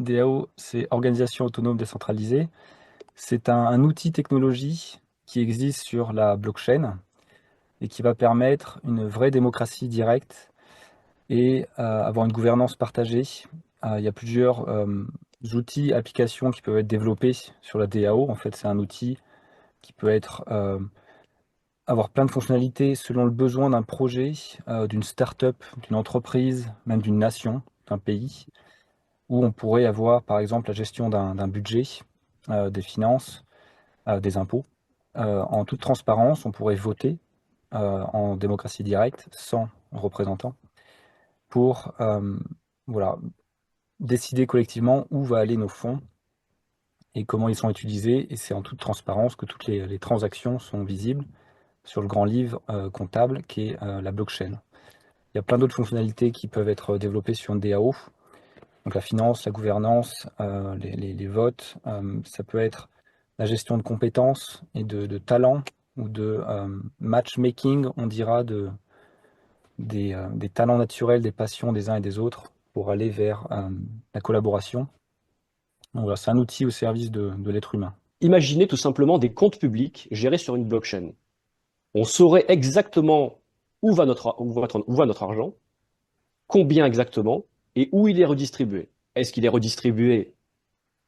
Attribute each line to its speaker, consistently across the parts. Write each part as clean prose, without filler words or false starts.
Speaker 1: DAO, c'est Organisation autonome décentralisée. C'est un outil technologie qui existe sur la blockchain et qui va permettre une vraie démocratie directe et avoir une gouvernance partagée. Il y a plusieurs outils, applications qui peuvent être développés sur la DAO. En fait, c'est un outil qui peut être avoir plein de fonctionnalités selon le besoin d'un projet, d'une start-up, d'une entreprise, même d'une nation, d'un pays, où on pourrait avoir par exemple la gestion d'un budget, des finances, des impôts. En toute transparence, on pourrait voter en démocratie directe, sans représentants, pour voilà, décider collectivement où va aller nos fonds et comment ils sont utilisés. Et c'est en toute transparence que toutes les transactions sont visibles sur le grand livre comptable qui est la blockchain. Il y a plein d'autres fonctionnalités qui peuvent être développées sur une DAO. Donc la finance, la gouvernance, les votes, ça peut être la gestion de compétences et de talents ou de matchmaking, on dira, des talents naturels, des passions des uns et des autres pour aller vers la collaboration. Donc voilà, c'est un outil au service de l'être humain.
Speaker 2: Imaginez tout simplement des comptes publics gérés sur une blockchain. On saurait exactement où va notre argent, combien exactement, et où il est redistribué. Est-ce qu'il est redistribué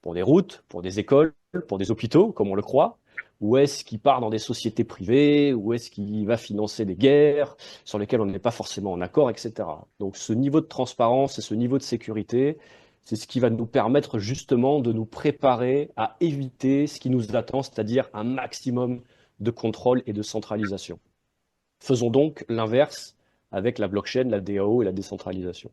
Speaker 2: pour des routes, pour des écoles, pour des hôpitaux, comme on le croit, ou est-ce qu'il part dans des sociétés privées, ou est-ce qu'il va financer des guerres sur lesquelles on n'est pas forcément en accord, etc. Donc ce niveau de transparence et ce niveau de sécurité, c'est ce qui va nous permettre justement de nous préparer à éviter ce qui nous attend, c'est-à-dire un maximum de contrôle et de centralisation. Faisons donc l'inverse avec la blockchain, la DAO et la décentralisation.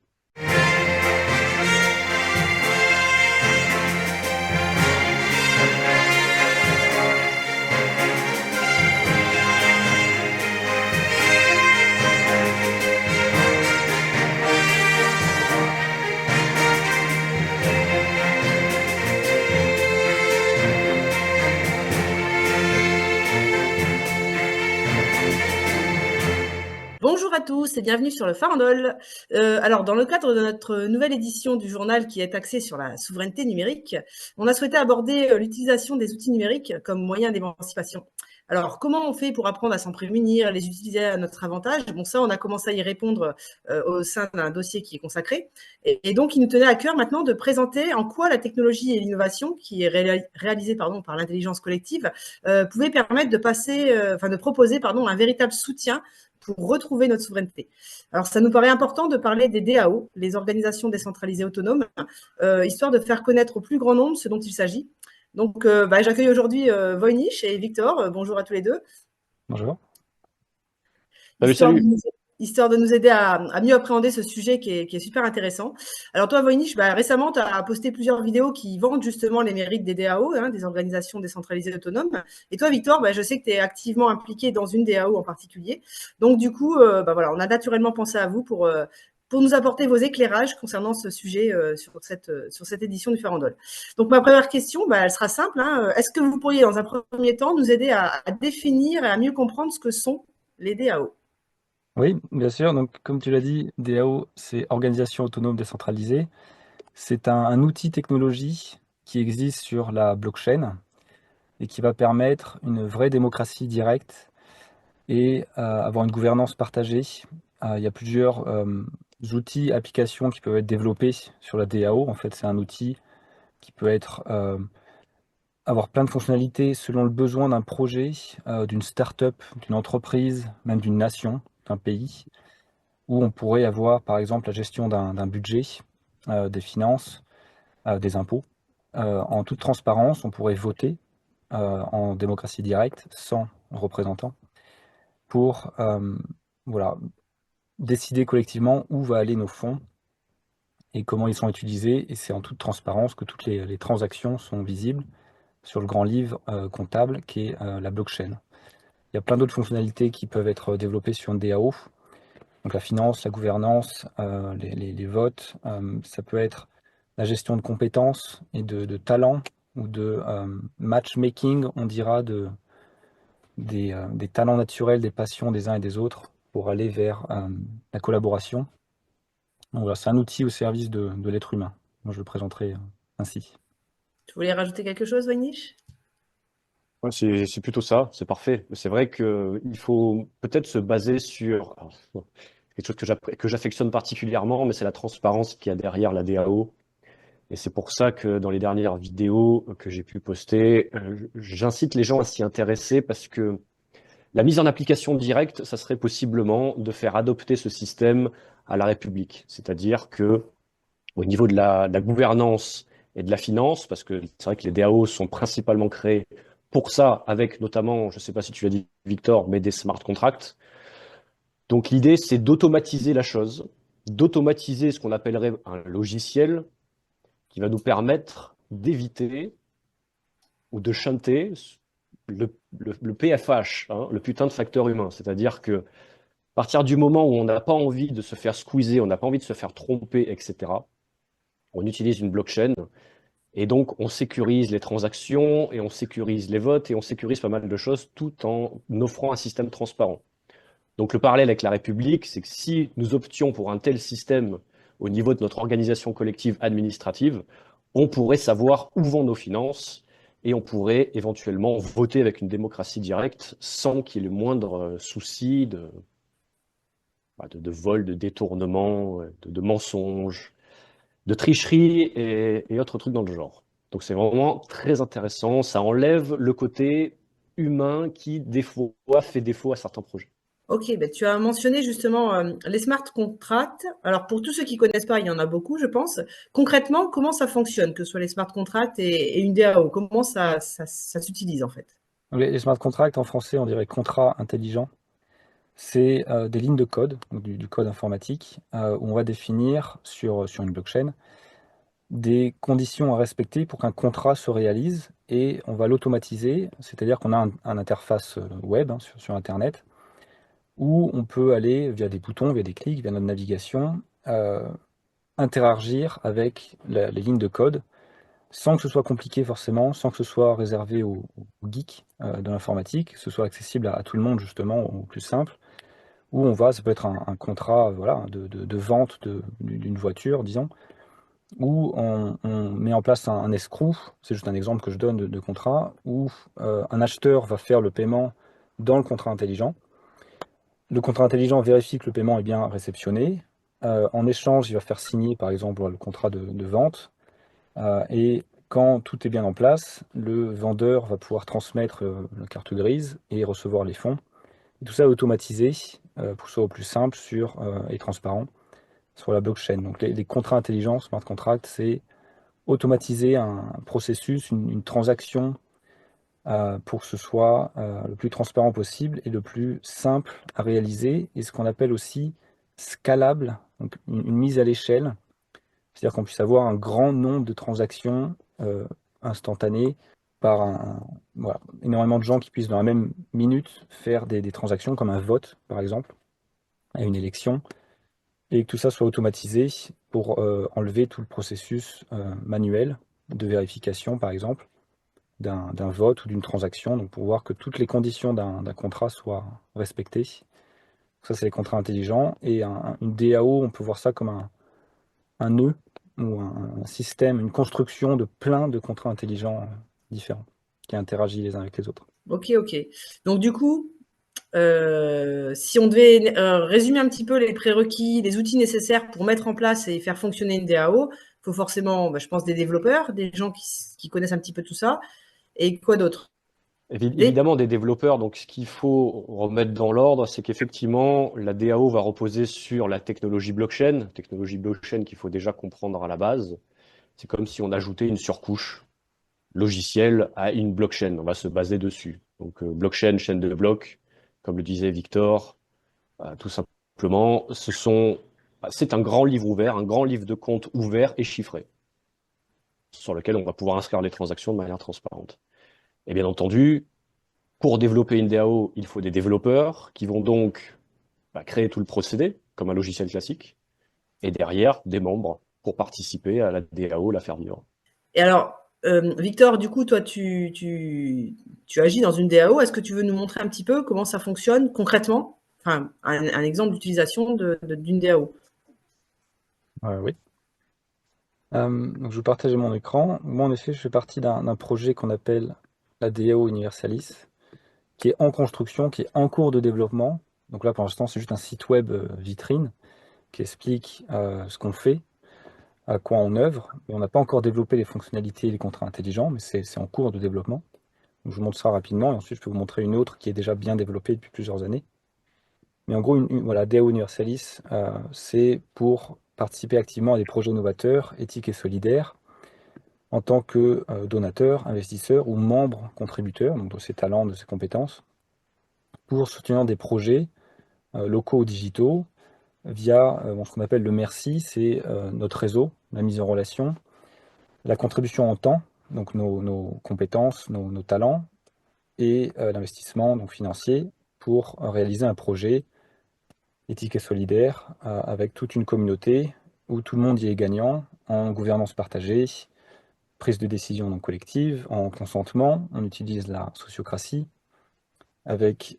Speaker 3: Bonjour à tous et bienvenue sur le Farandole. Alors, dans le cadre de notre nouvelle édition du journal qui est axée sur la souveraineté numérique, on a souhaité aborder l'utilisation des outils numériques comme moyen d'émancipation. Alors, comment on fait pour apprendre à s'en prémunir, à les utiliser à notre avantage? Bon, ça, on a commencé à y répondre au sein d'un dossier qui est consacré. Et donc, il nous tenait à cœur maintenant de présenter en quoi la technologie et l'innovation, qui est réalisée par l'intelligence collective, pouvaient permettre de proposer un véritable soutien pour retrouver notre souveraineté. Alors, ça nous paraît important de parler des DAO, les organisations décentralisées autonomes, histoire de faire connaître au plus grand nombre ce dont il s'agit. Donc, j'accueille aujourd'hui Voynich et Victor. Bonjour à tous les deux.
Speaker 1: Bonjour.
Speaker 2: Salut,
Speaker 3: Histoire de
Speaker 2: salut.
Speaker 3: nous, histoire de nous aider à mieux appréhender ce sujet qui est super intéressant. Alors toi, Voynich, récemment, tu as posté plusieurs vidéos qui vendent justement les mérites des DAO, des organisations décentralisées autonomes. Et toi, Victor, je sais que tu es activement impliqué dans une DAO en particulier. Donc du coup, on a naturellement pensé à vous pour nous apporter vos éclairages concernant ce sujet sur cette édition du Farandole. Donc ma première question, elle sera simple. Est-ce que vous pourriez, dans un premier temps, nous aider à définir et à mieux comprendre ce que sont les DAO?
Speaker 1: Oui, bien sûr. Donc, comme tu l'as dit, DAO, c'est Organisation autonome décentralisée. C'est un outil technologie qui existe sur la blockchain et qui va permettre une vraie démocratie directe et avoir une gouvernance partagée. Il y a plusieurs outils, applications qui peuvent être développés sur la DAO. En fait, c'est un outil qui peut être avoir plein de fonctionnalités selon le besoin d'un projet, d'une start-up, d'une entreprise, même d'une nation, d'un pays, où on pourrait avoir par exemple la gestion d'un budget, des finances, des impôts. En toute transparence, on pourrait voter en démocratie directe, sans représentants, pour voilà, décider collectivement où va aller nos fonds et comment ils sont utilisés. Et c'est en toute transparence que toutes les transactions sont visibles sur le grand livre comptable qui est la blockchain. Il y a plein d'autres fonctionnalités qui peuvent être développées sur une DAO. Donc la finance, la gouvernance, les votes, ça peut être la gestion de compétences et de talents ou de matchmaking, on dira, des talents naturels, des passions des uns et des autres pour aller vers la collaboration. Donc voilà, c'est un outil au service de l'être humain. Moi, je le présenterai ainsi.
Speaker 3: Tu voulais rajouter quelque chose, Weinich?
Speaker 2: Ouais, c'est plutôt ça, c'est parfait. C'est vrai qu'il faut peut-être se baser sur alors, quelque chose que j'affectionne particulièrement, mais c'est la transparence qu'il y a derrière la DAO. Et c'est pour ça que dans les dernières vidéos que j'ai pu poster, j'incite les gens à s'y intéresser parce que la mise en application directe, ça serait possiblement de faire adopter ce système à la République. C'est-à-dire que au niveau de la gouvernance et de la finance, parce que c'est vrai que les DAO sont principalement créés pour ça, avec notamment, je ne sais pas si tu l'as dit, Victor, mais des smart contracts. Donc l'idée, c'est d'automatiser la chose, d'automatiser ce qu'on appellerait un logiciel qui va nous permettre d'éviter ou de shunter le PFH, hein, le putain de facteur humain. C'est-à-dire que à partir du moment où on n'a pas envie de se faire squeezer, on n'a pas envie de se faire tromper, etc., on utilise une blockchain et donc on sécurise les transactions et on sécurise les votes et on sécurise pas mal de choses tout en offrant un système transparent. Donc le parallèle avec la République, c'est que si nous options pour un tel système au niveau de notre organisation collective administrative, on pourrait savoir où vont nos finances et on pourrait éventuellement voter avec une démocratie directe sans qu'il y ait le moindre souci de vol, de détournement, de mensonges, de tricherie et autres trucs dans le genre. Donc c'est vraiment très intéressant, ça enlève le côté humain qui, des fois, fait défaut à certains projets.
Speaker 3: Ok, ben tu as mentionné justement les smart contracts. Alors pour tous ceux qui connaissent pas, il y en a beaucoup, je pense. Concrètement, comment ça fonctionne, que ce soit les smart contracts et une DAO? Comment ça s'utilise en fait?
Speaker 1: Les smart contracts, en français, on dirait contrat intelligent. C'est des lignes de code, donc du code informatique, où on va définir sur une blockchain des conditions à respecter pour qu'un contrat se réalise et on va l'automatiser, c'est-à-dire qu'on a un interface web, hein, sur Internet, où on peut aller via des boutons, via des clics, via notre navigation, interagir avec les lignes de code sans que ce soit compliqué forcément, sans que ce soit réservé aux geeks de l'informatique, que ce soit accessible à tout le monde justement, au plus simple, où on va, ça peut être un contrat voilà, de vente d'une voiture, disons, où on met en place un escroc, c'est juste un exemple que je donne de contrat, où un acheteur va faire le paiement dans le contrat intelligent. Le contrat intelligent vérifie que le paiement est bien réceptionné. En échange, il va faire signer par exemple le contrat de vente. Et quand tout est bien en place, le vendeur va pouvoir transmettre la carte grise et recevoir les fonds. Et tout ça est automatisé pour que ce soit au plus simple et transparent sur la blockchain. Donc les contrats intelligents, smart contract, c'est automatiser un processus, une transaction pour que ce soit le plus transparent possible et le plus simple à réaliser et ce qu'on appelle aussi scalable, donc une mise à l'échelle, c'est-à-dire qu'on puisse avoir un grand nombre de transactions instantanées par voilà, énormément de gens qui puissent dans la même minute faire des transactions comme un vote par exemple à une élection et que tout ça soit automatisé pour enlever tout le processus manuel de vérification par exemple d'un vote ou d'une transaction, donc pour voir que toutes les conditions d'un contrat soient respectées. Ça, c'est les contrats intelligents. Et une DAO, on peut voir ça comme un nœud ou un système, une construction de plein de contrats intelligents différents qui interagissent les uns avec les autres.
Speaker 3: Ok, ok. Donc du coup, si on devait résumer un petit peu les prérequis, les outils nécessaires pour mettre en place et faire fonctionner une DAO, il faut forcément, bah, je pense, des développeurs, des gens qui connaissent un petit peu tout ça. Et quoi d'autre?
Speaker 2: Évidemment, des développeurs, donc ce qu'il faut remettre dans l'ordre, c'est qu'effectivement, la DAO va reposer sur la technologie blockchain qu'il faut déjà comprendre à la base. C'est comme si on ajoutait une surcouche logicielle à une blockchain. On va se baser dessus. Donc, blockchain, chaîne de blocs, comme le disait Victor, tout simplement, c'est un grand livre ouvert, un grand livre de compte ouvert et chiffré, sur lequel on va pouvoir inscrire les transactions de manière transparente. Et bien entendu, pour développer une DAO, il faut des développeurs qui vont donc créer tout le procédé, comme un logiciel classique, et derrière, des membres pour participer à la DAO, la faire vivre.
Speaker 3: Et alors, Victor, du coup, toi, tu agis dans une DAO. Est-ce que tu veux nous montrer un petit peu comment ça fonctionne concrètement? Enfin, un exemple d'utilisation d'une DAO.
Speaker 1: Oui. Donc je vais partager mon écran. Moi, en effet, je fais partie d'un projet qu'on appelle la DAO Universalis, qui est en construction, qui est en cours de développement. Donc là, pour l'instant, c'est juste un site web vitrine qui explique ce qu'on fait, à quoi on œuvre. Mais on n'a pas encore développé les fonctionnalités et les contrats intelligents, mais c'est en cours de développement. Donc je vous montre ça rapidement, et ensuite je peux vous montrer une autre qui est déjà bien développée depuis plusieurs années. Mais en gros, voilà, DAO Universalis, c'est pour participer activement à des projets novateurs, éthiques et solidaires, en tant que donateur, investisseur ou membre contributeur, donc de ses talents, de ses compétences, pour soutenir des projets locaux ou digitaux via ce qu'on appelle le merci, c'est notre réseau, la mise en relation, la contribution en temps, donc nos compétences, nos talents, et l'investissement donc financier pour réaliser un projet éthique et solidaire avec toute une communauté où tout le monde y est gagnant en gouvernance partagée, prise de décision donc collective, en consentement. On utilise la sociocratie avec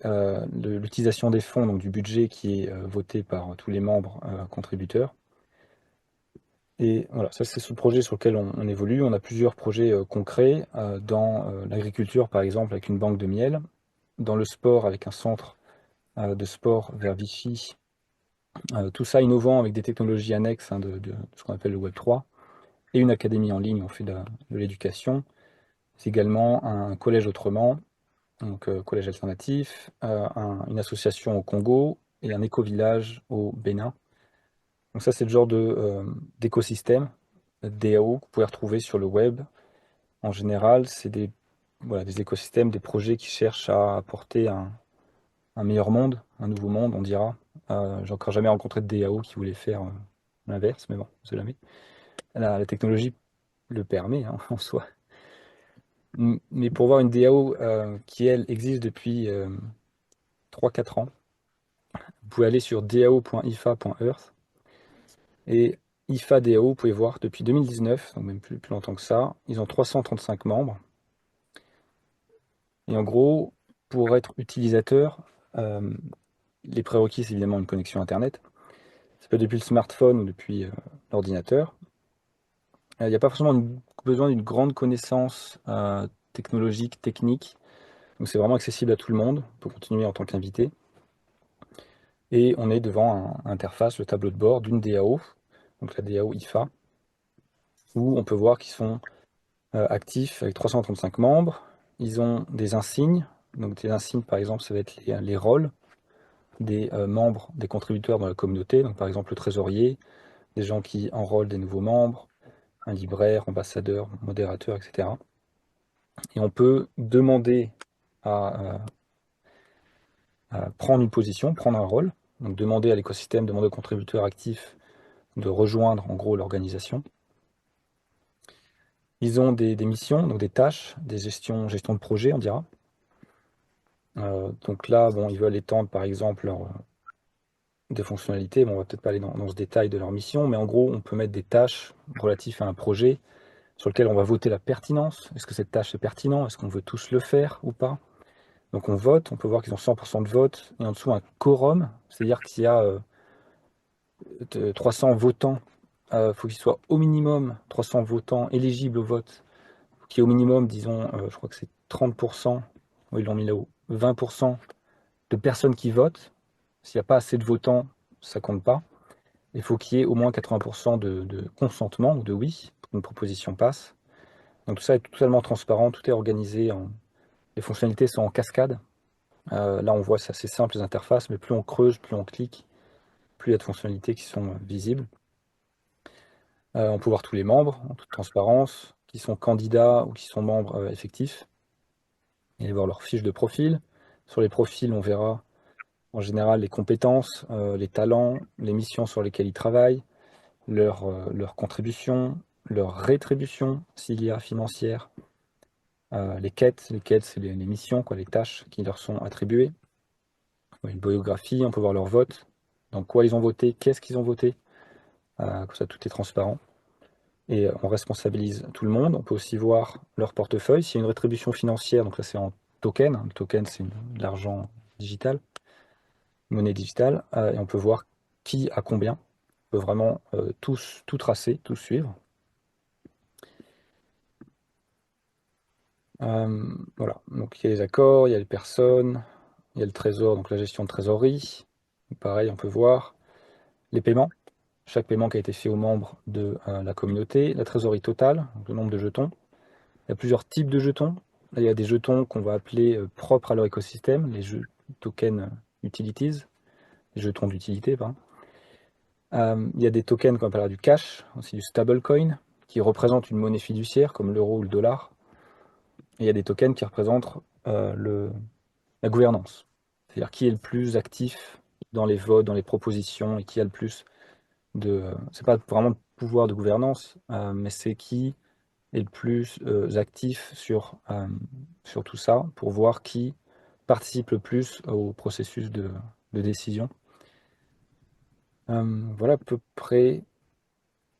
Speaker 1: l'utilisation des fonds, donc du budget qui est voté par tous les membres contributeurs. Et voilà, ça c'est ce projet sur lequel on évolue. On a plusieurs projets concrets dans l'agriculture, par exemple, avec une banque de miel, dans le sport, avec un centre de sport vers Vichy. Tout ça innovant avec des technologies annexes de ce qu'on appelle le Web3, et une académie en ligne, on fait de l'éducation. C'est également un collège autrement, donc collège alternatif, une association au Congo et un éco-village au Bénin. Donc ça, c'est le genre d'écosystème, DAO, que vous pouvez retrouver sur le web. En général, c'est voilà, des écosystèmes, des projets qui cherchent à apporter un meilleur monde, un nouveau monde, on dira. J'ai encore jamais rencontré de DAO qui voulait faire l'inverse, mais bon, c'est jamais. La technologie le permet hein, en soi. Mais pour voir une DAO qui, elle, existe depuis 3-4 ans, vous pouvez aller sur dao.ifa.earth. Et IFA DAO, vous pouvez voir depuis 2019, donc même plus longtemps que ça, ils ont 335 membres. Et en gros, pour être utilisateur, euh, les prérequis, c'est évidemment une connexion Internet. Ça peut être depuis le smartphone ou depuis l'ordinateur. Il n'y a pas forcément besoin d'une grande connaissance technologique, technique. Donc c'est vraiment accessible à tout le monde. On peut continuer en tant qu'invité. Et on est devant un interface, le tableau de bord d'une DAO, donc la DAO IFA, où on peut voir qu'ils sont actifs avec 335 membres. Ils ont des insignes. Donc des insignes, par exemple, ça va être les rôles des membres, des contributeurs dans la communauté. Donc par exemple le trésorier, des gens qui enrôlent des nouveaux membres, un libraire, ambassadeur, modérateur, etc. Et on peut demander à prendre une position, prendre un rôle, donc demander à l'écosystème, demander aux contributeurs actifs de rejoindre en gros l'organisation. Ils ont des missions, donc des tâches, des gestion de projet, on dira. Donc là, bon, ils veulent étendre par exemple des fonctionnalités. Bon, on va peut-être pas aller dans ce détail de leur mission, mais en gros, on peut mettre des tâches relatives à un projet sur lequel on va voter la pertinence. Est-ce que cette tâche est pertinente? Est-ce qu'on veut tous le faire ou pas? Donc on vote, on peut voir qu'ils ont 100% de vote, et en dessous un quorum, c'est-à-dire qu'il y a 300 votants. Il faut qu'il soit au minimum 300 votants éligibles au vote, qui est au minimum, disons, je crois que c'est 30%, oui, ils l'ont mis là-haut, 20% de personnes qui votent. S'il n'y a pas assez de votants, ça compte pas. Il faut qu'il y ait au moins 80% de consentement ou de oui pour qu'une proposition passe. Donc tout ça est totalement transparent, tout est organisé. Les fonctionnalités sont en cascade. Là, on voit, c'est assez simple les interfaces, mais plus on creuse, plus on clique, plus il y a de fonctionnalités qui sont visibles. On peut voir tous les membres en toute transparence, qui sont candidats ou qui sont membres effectifs, et voir leur fiche de profil. Sur les profils, on verra en général les compétences, les talents, les missions sur lesquelles ils travaillent, leur contribution, leur rétribution, s'il y a financière, les quêtes, c'est les missions, quoi, les tâches qui leur sont attribuées, une biographie, on peut voir leur vote, dans quoi ils ont voté, qu'est-ce qu'ils ont voté, comme ça tout est transparent. Et on responsabilise tout le monde. On peut aussi voir leur portefeuille. S'il y a une rétribution financière, donc là c'est en token. Le token, c'est de l'argent digital, monnaie digitale. Et on peut voir qui a combien. On peut vraiment tout tracer, tout suivre. Voilà, donc il y a les accords, il y a les personnes, il y a le trésor, donc la gestion de trésorerie. Pareil, on peut voir les paiements, chaque paiement qui a été fait aux membres de la communauté, la trésorerie totale, donc le nombre de jetons. Il y a plusieurs types de jetons. Là, il y a des jetons qu'on va appeler propres à leur écosystème, les tokens utilities, les jetons d'utilité, pardon. Il y a des tokens qu'on appellera du cash, aussi du stablecoin, qui représentent une monnaie fiduciaire comme l'euro ou le dollar. Et il y a des tokens qui représentent la gouvernance. C'est-à-dire qui est le plus actif dans les votes, dans les propositions, et qui a le plus de... c'est pas vraiment de pouvoir de gouvernance, mais c'est qui est le plus actif sur tout ça, pour voir qui participe le plus au processus de décision. Voilà à peu près.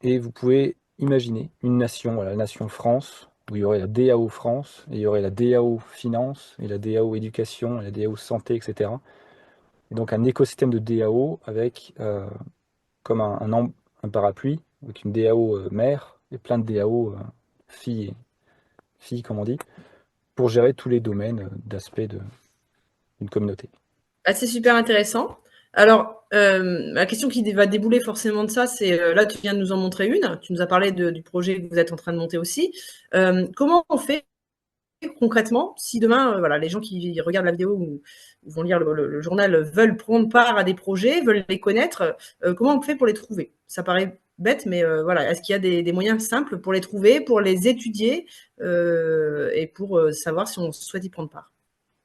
Speaker 1: Et vous pouvez imaginer une nation, voilà, la nation France, où il y aurait la DAO France, et il y aurait la DAO Finance, et la DAO Éducation, et la DAO Santé, etc. Et donc un écosystème de DAO avec comme un parapluie, avec une DAO mère et plein de DAO filles, comme on dit, pour gérer tous les domaines d'aspect d'une communauté.
Speaker 3: Ah, c'est super intéressant. Alors, la question qui va débouler forcément de ça, c'est là, tu viens de nous en montrer une. Tu nous as parlé du projet que vous êtes en train de monter aussi. Comment on fait concrètement si demain, voilà, les gens qui regardent la vidéo ou vont lire le journal veulent prendre part à des projets, veulent les connaître, comment on fait pour les trouver? Ça paraît bête, mais voilà, est-ce qu'il y a des moyens simples pour les trouver, pour les étudier et pour savoir si on souhaite y prendre part?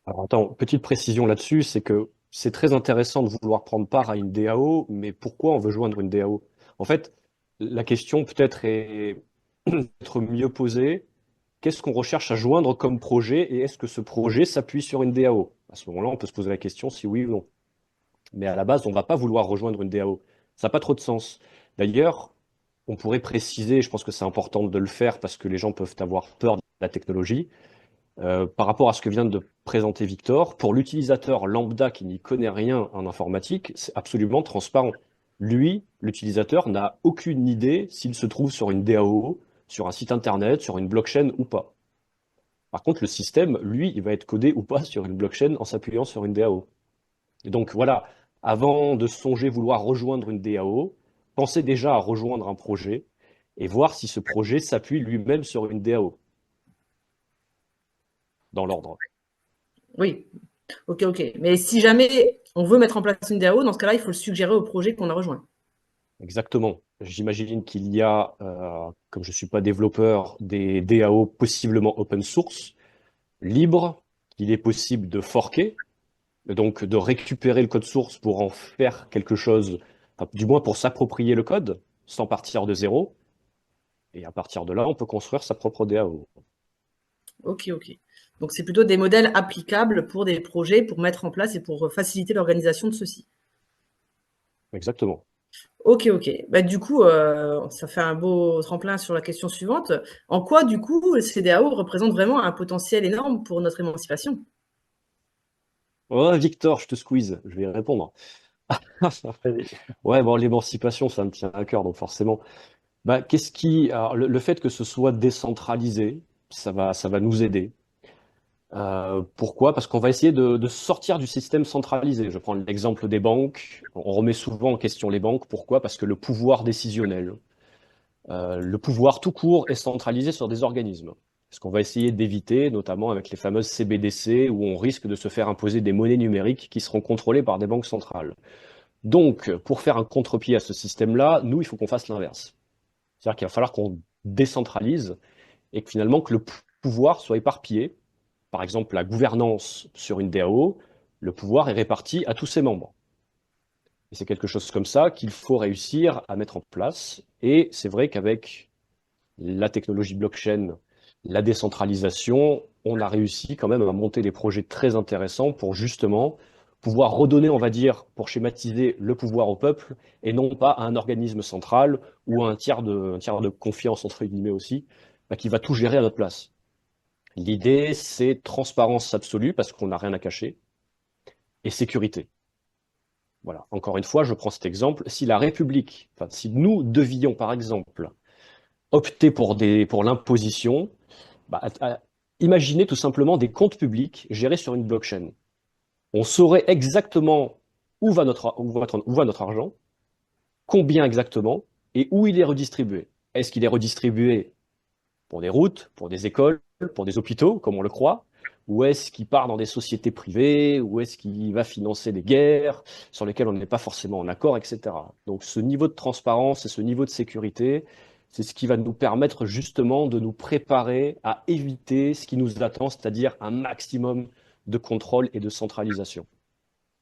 Speaker 2: Alors attends, petite précision là-dessus, c'est que c'est très intéressant de vouloir prendre part à une DAO, mais pourquoi on veut joindre une DAO? En fait, la question peut-être est être mieux posée. Qu'est-ce qu'on recherche à joindre comme projet et est-ce que ce projet s'appuie sur une DAO? À ce moment-là, on peut se poser la question si oui ou non. Mais à la base, on ne va pas vouloir rejoindre une DAO. Ça n'a pas trop de sens. D'ailleurs, on pourrait préciser, je pense que c'est important de le faire parce que les gens peuvent avoir peur de la technologie. Par rapport à ce que vient de présenter Victor, pour l'utilisateur lambda qui n'y connaît rien en informatique, c'est absolument transparent. Lui, l'utilisateur, n'a aucune idée s'il se trouve sur une DAO, sur un site internet, sur une blockchain ou pas. Par contre, le système, lui, il va être codé ou pas sur une blockchain en s'appuyant sur une DAO. Et donc voilà, avant de songer vouloir rejoindre une DAO, pensez déjà à rejoindre un projet et voir si ce projet s'appuie lui-même sur une DAO, dans l'ordre.
Speaker 3: Oui, ok, ok. Mais si jamais on veut mettre en place une DAO, dans ce cas-là, il faut le suggérer au projet qu'on a rejoint.
Speaker 2: Exactement. J'imagine qu'il y a, comme je ne suis pas développeur, des DAO possiblement open source, libres, qu'il est possible de forker, donc de récupérer le code source pour en faire quelque chose, enfin, du moins pour s'approprier le code, sans partir de zéro. Et à partir de là, on peut construire sa propre DAO.
Speaker 3: Ok, ok. Donc c'est plutôt des modèles applicables pour des projets, pour mettre en place et pour faciliter l'organisation de ceux-ci.
Speaker 2: Exactement.
Speaker 3: Ok, ok. Bah, du coup, ça fait un beau tremplin sur la question suivante. En quoi, du coup, ces DAO représentent vraiment un potentiel énorme pour notre émancipation?
Speaker 2: Oh, Victor, je te squeeze, je vais y répondre.
Speaker 1: Vas-y.
Speaker 2: Ouais, bon, l'émancipation, ça me tient à cœur, donc forcément. Bah, alors, le fait que ce soit décentralisé, ça va nous aider. Pourquoi? Parce qu'on va essayer de sortir du système centralisé. Je prends l'exemple des banques. On remet souvent en question les banques. Pourquoi? Parce que le pouvoir décisionnel, le pouvoir tout court est centralisé sur des organismes. Ce qu'on va essayer d'éviter, notamment avec les fameuses CBDC, où on risque de se faire imposer des monnaies numériques qui seront contrôlées par des banques centrales. Donc, pour faire un contre-pied à ce système-là, nous, il faut qu'on fasse l'inverse. C'est-à-dire qu'il va falloir qu'on décentralise et que finalement que le pouvoir soit éparpillé. Par exemple, la gouvernance sur une DAO, le pouvoir est réparti à tous ses membres. Et c'est quelque chose comme ça qu'il faut réussir à mettre en place. Et c'est vrai qu'avec la technologie blockchain, la décentralisation, on a réussi quand même à monter des projets très intéressants pour justement pouvoir redonner, on va dire, pour schématiser le pouvoir au peuple et non pas à un organisme central ou à un tiers de confiance, entre guillemets aussi, bah, qui va tout gérer à notre place. L'idée, c'est transparence absolue parce qu'on n'a rien à cacher et sécurité. Voilà. Encore une fois, je prends cet exemple. Si la République, enfin, si nous devions, par exemple, opter pour l'imposition, bah, Imaginez tout simplement des comptes publics gérés sur une blockchain. On saurait exactement où va notre argent, combien exactement, et où il est redistribué. Est-ce qu'il est redistribué pour des routes, pour des écoles, pour des hôpitaux, comme on le croit? Ou est-ce qu'il part dans des sociétés privées? Ou est-ce qu'il va financer des guerres sur lesquelles on n'est pas forcément en accord, etc. Donc ce niveau de transparence et ce niveau de sécurité, c'est ce qui va nous permettre justement de nous préparer à éviter ce qui nous attend, c'est-à-dire un maximum de contrôle et de centralisation.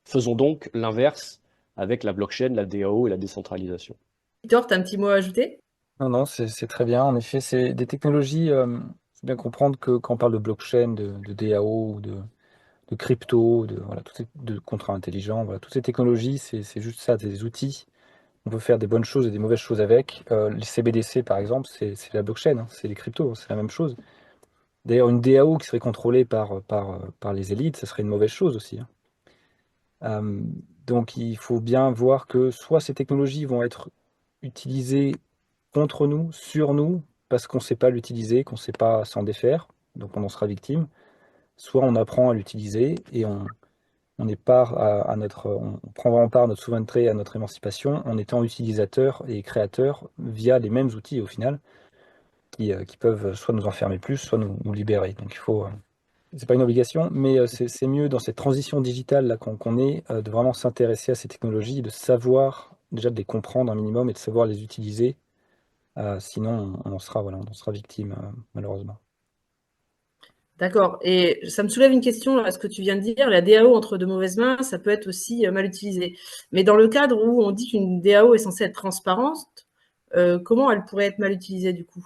Speaker 2: Faisons donc l'inverse avec la blockchain, la DAO et la décentralisation.
Speaker 3: Victor, tu as un petit mot à ajouter?
Speaker 1: Non, non, c'est très bien. En effet, c'est des technologies. Faut bien comprendre que quand on parle de blockchain, de DAO, ou de crypto, voilà, de contrats intelligents, voilà, toutes ces technologies, c'est juste ça, des outils. On peut faire des bonnes choses et des mauvaises choses avec. Les CBDC, par exemple, c'est la blockchain, hein, c'est les cryptos, hein, c'est la même chose. D'ailleurs, une DAO qui serait contrôlée par les élites, ce serait une mauvaise chose aussi, hein. Euh, donc, il faut bien voir que soit ces technologies vont être utilisées contre nous, sur nous, parce qu'on ne sait pas l'utiliser, qu'on ne sait pas s'en défaire, donc on en sera victime, soit on apprend à l'utiliser et on est part on prend vraiment part à notre souveraineté, à notre émancipation, en étant utilisateur et créateur via les mêmes outils au final, qui peuvent soit nous enfermer plus, soit nous libérer. Donc il faut, c'est pas une obligation, mais c'est mieux dans cette transition digitale là qu'on est, de vraiment s'intéresser à ces technologies, de savoir déjà de les comprendre un minimum et de savoir les utiliser. Sinon on en sera, voilà, on en sera victime, malheureusement.
Speaker 3: D'accord. Et ça me soulève une question à ce que tu viens de dire. La DAO entre de mauvaises mains, ça peut être aussi mal utilisé. Mais dans le cadre où on dit qu'une DAO est censée être transparente, comment elle pourrait être mal utilisée du coup?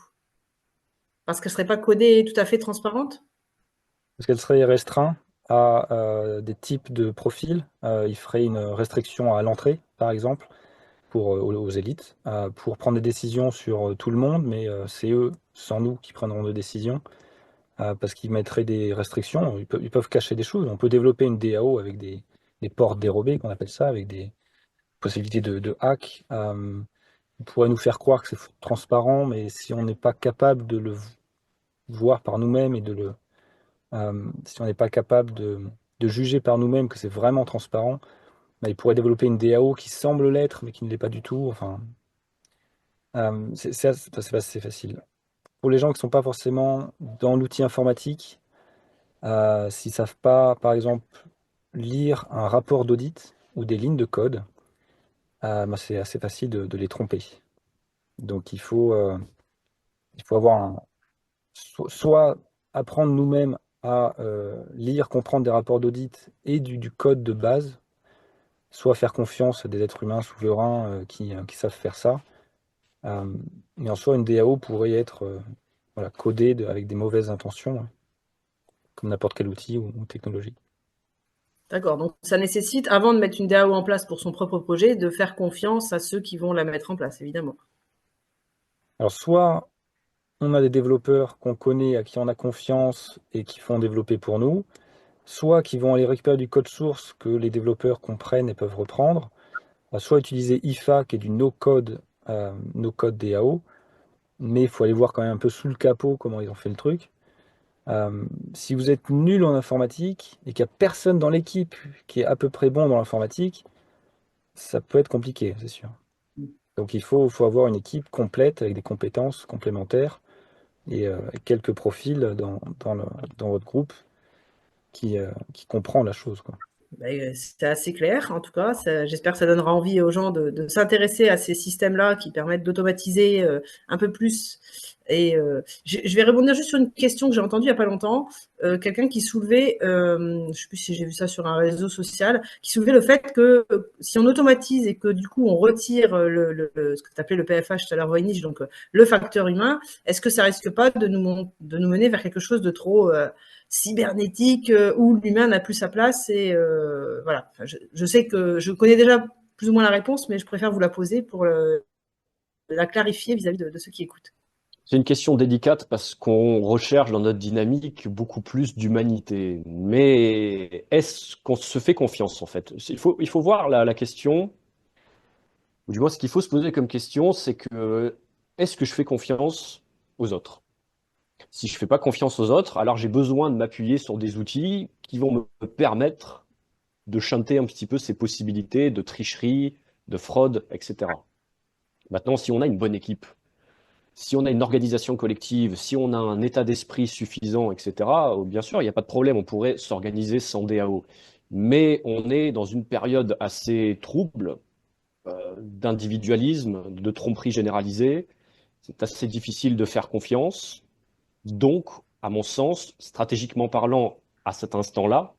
Speaker 3: Parce qu'elle ne serait pas codée tout à fait transparente?
Speaker 1: Parce qu'elle serait restreinte à des types de profils. Il ferait une restriction à l'entrée, par exemple, aux élites, pour prendre des décisions sur tout le monde, mais c'est eux, sans nous, qui prendront des décisions, parce qu'ils mettraient des restrictions. Ils peuvent cacher des choses. On peut développer une DAO avec des portes dérobées, qu'on appelle ça, avec des possibilités de hack. On pourrait nous faire croire que c'est transparent, mais si on n'est pas capable de le voir par nous-mêmes et si on n'est pas capable de juger par nous-mêmes que c'est vraiment transparent, bah, il pourrait développer une DAO qui semble l'être, mais qui ne l'est pas du tout. Enfin, c'est facile. Pour les gens qui ne sont pas forcément dans l'outil informatique, s'ils ne savent pas, par exemple, lire un rapport d'audit ou des lignes de code, bah, c'est assez facile de les tromper. Donc il faut avoir soit apprendre nous-mêmes à lire, comprendre des rapports d'audit et du code de base, soit faire confiance à des êtres humains souverains qui savent faire ça. Mais en soi, une DAO pourrait être voilà, codée avec des mauvaises intentions, hein, comme n'importe quel outil ou technologie.
Speaker 3: D'accord. Donc ça nécessite, avant de mettre une DAO en place pour son propre projet, de faire confiance à ceux qui vont la mettre en place, évidemment.
Speaker 1: Alors, soit on a des développeurs qu'on connaît, à qui on a confiance et qui font développer pour nous, soit qui vont aller récupérer du code source que les développeurs comprennent et peuvent reprendre, soit utiliser IFA, qui est du no-code DAO, mais il faut aller voir quand même un peu sous le capot comment ils ont fait le truc. Si vous êtes nul en informatique et qu'il n'y a personne dans l'équipe qui est à peu près bon dans l'informatique, ça peut être compliqué, c'est sûr. Donc faut avoir une équipe complète avec des compétences complémentaires et quelques profils dans votre groupe qui comprend la chose, quoi.
Speaker 3: C'est assez clair, en tout cas. J'espère que ça donnera envie aux gens de s'intéresser à ces systèmes-là qui permettent d'automatiser un peu plus. Et je vais rebondir juste sur une question que j'ai entendue il n'y a pas longtemps. Quelqu'un qui soulevait, je ne sais plus si j'ai vu ça sur un réseau social, qui soulevait le fait que si on automatise et que du coup on retire ce que tu appelais le PFH tout à l'heure, Voynich, donc le facteur humain, est-ce que ça risque pas de nous mener vers quelque chose de trop cybernétique où l'humain n'a plus sa place et voilà. Enfin, je sais que je connais déjà plus ou moins la réponse, mais je préfère vous la poser pour la clarifier vis-à-vis de ceux qui écoutent.
Speaker 2: C'est une question délicate parce qu'on recherche dans notre dynamique beaucoup plus d'humanité. Mais est-ce qu'on se fait confiance en fait? Il faut voir la question, ou du moins ce qu'il faut se poser comme question, c'est que est-ce que je fais confiance aux autres? Si je ne fais pas confiance aux autres, alors j'ai besoin de m'appuyer sur des outils qui vont me permettre de chanter un petit peu ces possibilités de tricherie, de fraude, etc. Maintenant, si on a une bonne équipe, si on a une organisation collective, si on a un état d'esprit suffisant, etc., bien sûr, il n'y a pas de problème, on pourrait s'organiser sans DAO. Mais on est dans une période assez trouble d'individualisme, de tromperie généralisée. C'est assez difficile de faire confiance. Donc, à mon sens, stratégiquement parlant, à cet instant-là,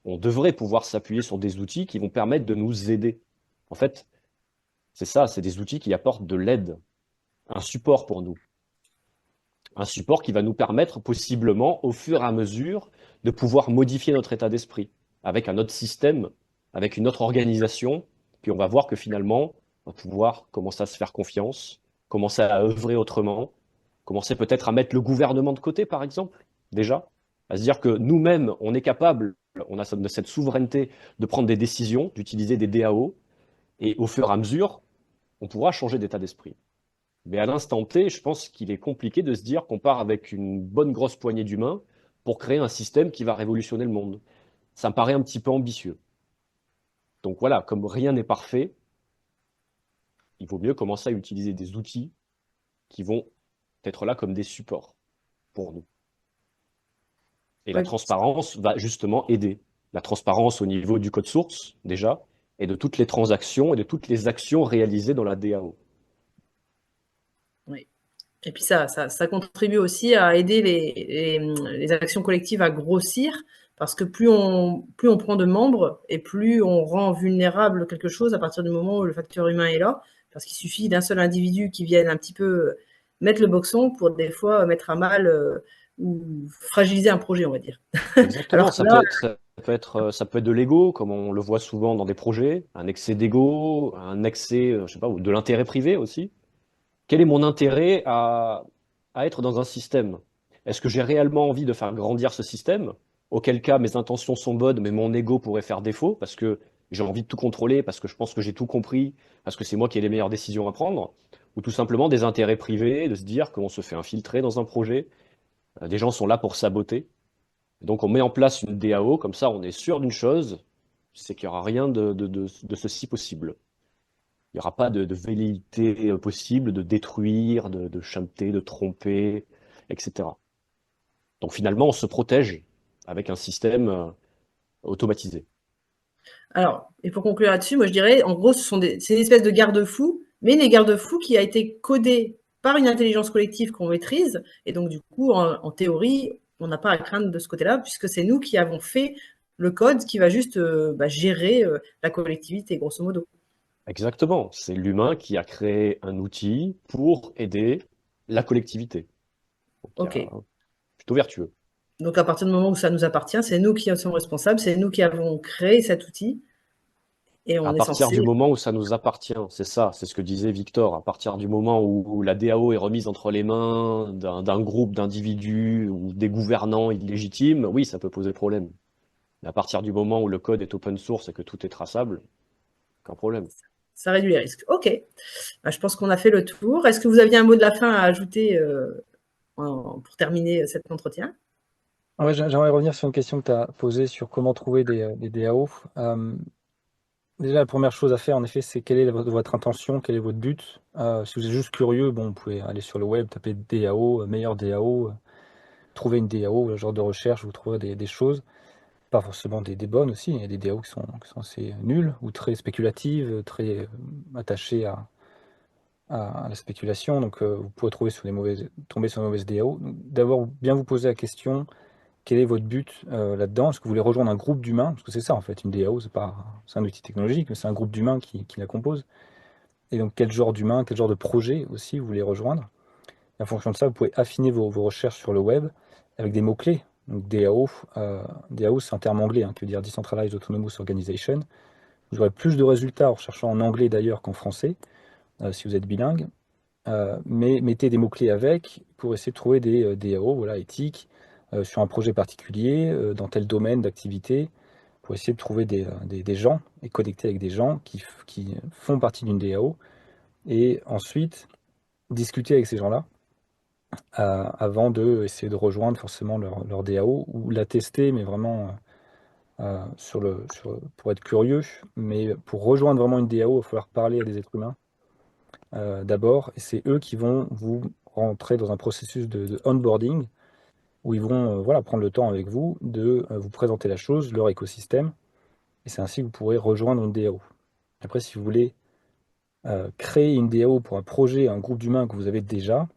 Speaker 2: on devrait pouvoir s'appuyer sur des outils qui vont permettre de nous aider. En fait, c'est ça, c'est des outils qui apportent de l'aide, un support pour nous. Un support qui va nous permettre possiblement, au fur et à mesure, de pouvoir modifier notre état d'esprit avec un autre système, avec une autre organisation. Puis on va voir que finalement, on va pouvoir commencer à se faire confiance, commencer à œuvrer autrement, commencer peut-être à mettre le gouvernement de côté, par exemple, déjà, à se dire que nous-mêmes, on est capable, on a cette souveraineté de prendre des décisions, d'utiliser des DAO, et au fur et à mesure, on pourra changer d'état d'esprit. Mais à l'instant T, je pense qu'il est compliqué de se dire qu'on part avec une bonne grosse poignée d'humains pour créer un système qui va révolutionner le monde. Ça me paraît un petit peu ambitieux. Donc voilà, comme rien n'est parfait, il vaut mieux commencer à utiliser des outils qui vont être là comme des supports pour nous. Et la
Speaker 3: Ouais.
Speaker 2: transparence va justement aider. La transparence au niveau du code source, déjà, et de toutes les transactions et de toutes les actions réalisées dans la DAO.
Speaker 3: Oui. Et puis ça contribue aussi à aider les actions collectives à grossir, parce que plus on prend de membres et plus on rend vulnérable quelque chose à partir du moment où le facteur humain est là, parce qu'il suffit d'un seul individu qui vienne un petit peu mettre le boxon pour des fois mettre à mal ou fragiliser un projet, on va dire.
Speaker 2: Exactement,
Speaker 3: Alors que là,
Speaker 2: ça peut être de l'ego, comme on le voit souvent dans des projets, un excès d'ego, un excès, je sais pas, ou de l'intérêt privé aussi. Quel est mon intérêt à être dans un système? Est-ce que j'ai réellement envie de faire grandir ce système? Auquel cas, mes intentions sont bonnes, mais mon ego pourrait faire défaut parce que j'ai envie de tout contrôler, parce que je pense que j'ai tout compris, parce que c'est moi qui ai les meilleures décisions à prendre, ou tout simplement des intérêts privés, de se dire qu'on se fait infiltrer dans un projet, des gens sont là pour saboter. Donc on met en place une DAO, comme ça on est sûr d'une chose, c'est qu'il n'y aura rien de ceci possible. Il n'y aura pas de velléité possible de détruire, de chanter, de tromper, etc. Donc finalement, on se protège avec un système automatisé.
Speaker 3: alors, et pour conclure là-dessus, moi je dirais, en gros, c'est une espèce de garde-fou, mais les garde-fous qui a été codé par une intelligence collective qu'on maîtrise, et donc du coup, en théorie, on n'a pas à craindre de ce côté-là, puisque c'est nous qui avons fait le code qui va juste gérer la collectivité, grosso modo.
Speaker 2: Exactement, c'est l'humain qui a créé un outil pour aider la collectivité. Donc, il y
Speaker 3: Ok.
Speaker 2: a plutôt vertueux.
Speaker 3: Donc à partir du moment où ça nous appartient, c'est nous qui en sommes responsables, c'est nous qui avons créé cet outil, et
Speaker 2: À
Speaker 3: on est
Speaker 2: partir du
Speaker 3: censé.
Speaker 2: moment où ça nous appartient, c'est ça, c'est ce que disait Victor, à partir du moment où la DAO est remise entre les mains d'un groupe d'individus ou des gouvernants illégitimes, oui, ça peut poser problème. Mais à partir du moment où le code est open source et que tout est traçable, aucun problème.
Speaker 3: Ça réduit les risques. Ok. Bah, je pense qu'on a fait le tour. Est-ce que vous aviez un mot de la fin à ajouter pour terminer cet entretien?
Speaker 1: Ouais, j'aimerais revenir sur une question que tu as posée sur comment trouver des DAO. Déjà, la première chose à faire, en effet, c'est quelle est votre intention, quel est votre but. Si vous êtes juste curieux, bon, vous pouvez aller sur le web, taper DAO, meilleur DAO, trouver une DAO, le genre de recherche, vous trouverez des choses. Pas forcément des bonnes aussi, il y a des DAO qui sont assez nulles ou très spéculatives, très attachées à la spéculation. Donc, vous pourrez tomber sur les mauvaises DAO. Donc, d'abord, bien vous poser la question, quel est votre but là-dedans? Est-ce que vous voulez rejoindre un groupe d'humains? Parce que c'est ça, en fait, une DAO, c'est un outil technologique, mais c'est un groupe d'humains qui la compose. Et donc, quel genre d'humain, quel genre de projet aussi vous voulez rejoindre? Et en fonction de ça, vous pouvez affiner vos recherches sur le web avec des mots-clés. Donc, DAO, DAO, c'est un terme anglais qui veut dire Decentralized Autonomous Organization. Vous aurez plus de résultats en recherchant en anglais d'ailleurs qu'en français, si vous êtes bilingue. Mais mettez des mots-clés avec pour essayer de trouver des DAO, voilà, éthiques, sur un projet particulier, dans tel domaine d'activité, pour essayer de trouver des gens et connecter avec des gens qui font partie d'une DAO, et ensuite discuter avec ces gens-là avant de essayer de rejoindre forcément leur DAO ou la tester, mais vraiment pour être curieux. Mais pour rejoindre vraiment une DAO, il va falloir parler à des êtres humains d'abord, et c'est eux qui vont vous rentrer dans un processus de onboarding où ils vont voilà, prendre le temps avec vous de vous présenter la chose, leur écosystème, et c'est ainsi que vous pourrez rejoindre une DAO. Après, si vous voulez créer une DAO pour un projet, un groupe d'humains que vous avez déjà,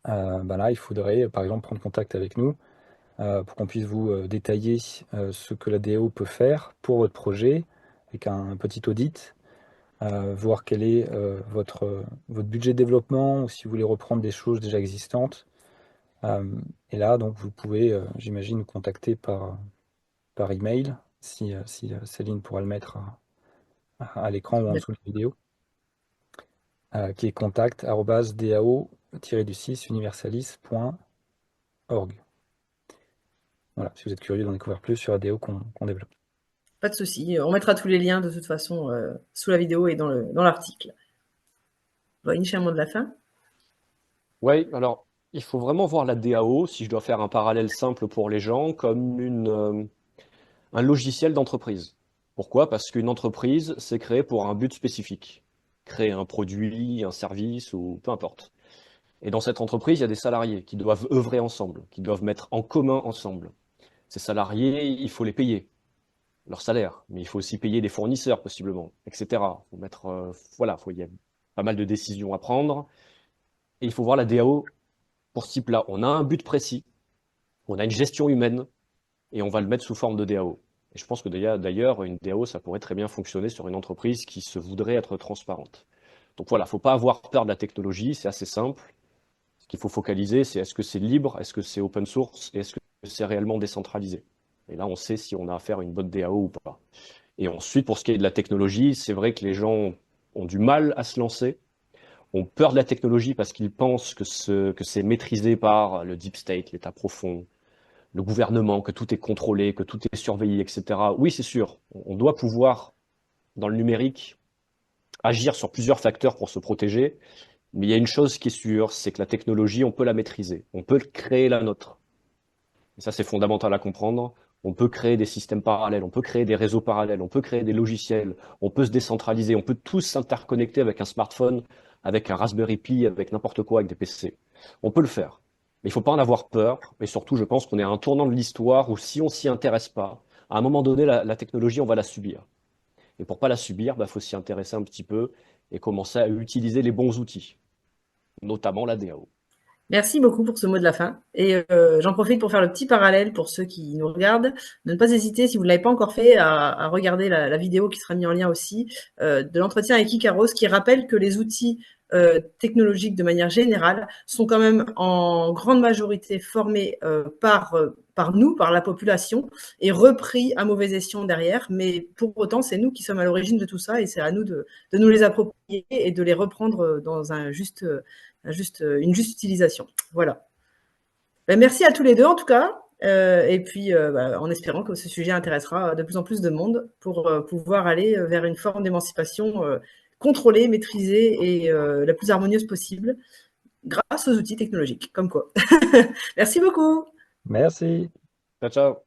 Speaker 1: bah là, il faudrait par exemple prendre contact avec nous pour qu'on puisse vous détailler ce que la DAO peut faire pour votre projet, avec un petit audit, voir quel est votre budget de développement, ou si vous voulez reprendre des choses déjà existantes. Et là, donc, vous pouvez, j'imagine, nous contacter par email, si Céline pourra le mettre à l'écran ou en dessous de la vidéo, qui est contact@dao-universalis.org. Voilà, si vous êtes curieux d'en découvrir plus sur la DAO qu'on développe.
Speaker 3: Pas de souci. On mettra tous les liens de toute façon sous la vidéo et dans l'article. Initier un mot de la fin.
Speaker 2: Oui, alors il faut vraiment voir la DAO, si je dois faire un parallèle simple pour les gens, comme un logiciel d'entreprise. Pourquoi? Parce qu'une entreprise, c'est créé pour un but spécifique. Créer un produit, un service ou peu importe. Et dans cette entreprise, il y a des salariés qui doivent œuvrer ensemble, qui doivent mettre en commun ensemble. Ces salariés, il faut les payer, leur salaire, mais il faut aussi payer des fournisseurs possiblement, etc. Faut mettre, voilà, il y a pas mal de décisions à prendre. Et il faut voir la DAO pour ce type-là. On a un but précis, on a une gestion humaine, et on va le mettre sous forme de DAO. Et je pense que d'ailleurs, une DAO, ça pourrait très bien fonctionner sur une entreprise qui se voudrait être transparente. Donc voilà, il ne faut pas avoir peur de la technologie, c'est assez simple. Ce qu'il faut focaliser, c'est est-ce que c'est libre, est-ce que c'est open source, et est-ce que c'est réellement décentralisé. Et là, on sait si on a affaire à une bonne DAO ou pas. Et ensuite, pour ce qui est de la technologie, c'est vrai que les gens ont du mal à se lancer, ont peur de la technologie parce qu'ils pensent que c'est maîtrisé par le deep state, l'état profond, le gouvernement, que tout est contrôlé, que tout est surveillé, etc. Oui, c'est sûr, on doit pouvoir, dans le numérique, agir sur plusieurs facteurs pour se protéger, mais il y a une chose qui est sûre, c'est que la technologie, on peut la maîtriser, on peut créer la nôtre. Et ça, c'est fondamental à comprendre. On peut créer des systèmes parallèles, on peut créer des réseaux parallèles, on peut créer des logiciels, on peut se décentraliser, on peut tous s'interconnecter avec un smartphone, avec un Raspberry Pi, avec n'importe quoi, avec des PC. On peut le faire. Mais il ne faut pas en avoir peur. Et surtout, je pense qu'on est à un tournant de l'histoire où si on s'y intéresse pas, à un moment donné, la technologie, on va la subir. Et pour pas la subir, faut s'y intéresser un petit peu et commencer à utiliser les bons outils, notamment la DAO.
Speaker 3: Merci beaucoup pour ce mot de la fin. Et j'en profite pour faire le petit parallèle pour ceux qui nous regardent, de ne pas hésiter, si vous ne l'avez pas encore fait, à regarder la vidéo qui sera mise en lien aussi, de l'entretien avec Ikaros, qui rappelle que les outils technologiques de manière générale sont quand même en grande majorité formés par nous, par la population, et repris à mauvaise escient derrière. Mais pour autant, c'est nous qui sommes à l'origine de tout ça, et c'est à nous de nous les approprier et de les reprendre dans une juste utilisation. Voilà. Ben, merci à tous les deux en tout cas. Et puis, en espérant que ce sujet intéressera de plus en plus de monde pour pouvoir aller vers une forme d'émancipation contrôlée, maîtrisée et la plus harmonieuse possible grâce aux outils technologiques. Comme quoi. Merci beaucoup.
Speaker 1: Merci.
Speaker 2: Ciao, ciao.